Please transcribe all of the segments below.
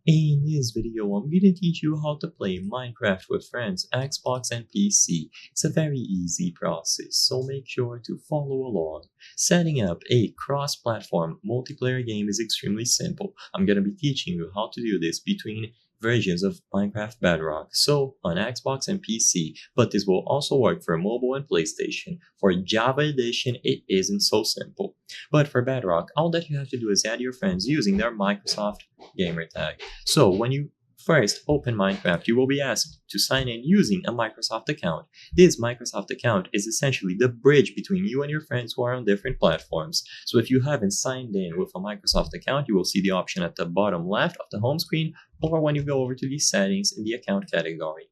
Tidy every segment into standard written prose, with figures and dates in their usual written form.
In this video, I'm going to teach you how to play Minecraft with friends, Xbox and PC. It's a very easy process, so make sure to follow along. Setting up a cross-platform multiplayer game is extremely simple. I'm going to be teaching you how to do this between versions of Minecraft Bedrock, so on Xbox and PC, but this will also work for mobile and PlayStation. For Java Edition, it isn't so simple. But for Bedrock, all that you have to do is add your friends using their Microsoft gamertag. So when you first open Minecraft, you will be asked to sign in using a Microsoft account. This Microsoft account is essentially the bridge between you and your friends who are on different platforms. So if you haven't signed in with a Microsoft account, you will see the option at the bottom left of the home screen, or when you go over to the settings in the account category.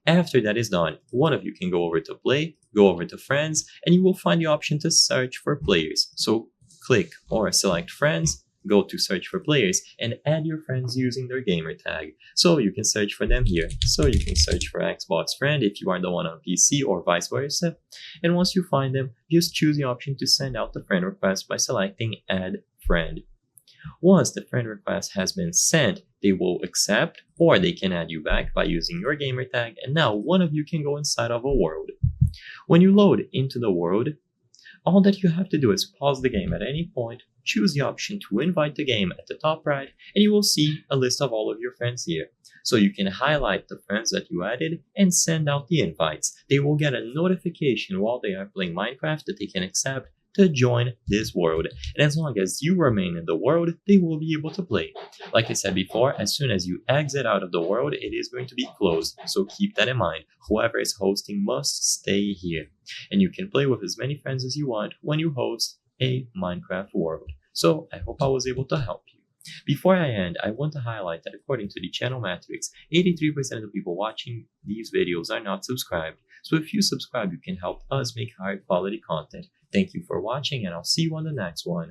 After that is done, one of you can go over to play, go over to friends, and you will find the option to search for players. So click or select friends, go to search for players, and add your friends using their gamer tag. So you can search for them here. So you can search for Xbox friend if you are the one on PC or vice versa. And once you find them, just choose the option to send out the friend request by selecting add friend. Once the friend request has been sent, they will accept, or they can add you back by using your gamer tag, and now one of you can go inside of a world. When you load into the world, all that you have to do is pause the game at any point, choose the option to invite the game at the top right, and you will see a list of all of your friends here. So you can highlight the friends that you added and send out the invites. They will get a notification while they are playing Minecraft that they can accept to join this world, and as long as you remain in the world, they will be able to play. Like I said before, as soon as you exit out of the world, it is going to be closed, so keep that in mind. Whoever is hosting must stay here, and you can play with as many friends as you want when you host a Minecraft world. So I hope I was able to help you. Before I end, I want to highlight that according to the channel metrics, 83% of the people watching these videos are not subscribed. So if you subscribe, you can help us make higher quality content. Thank you for watching, and I'll see you on the next one.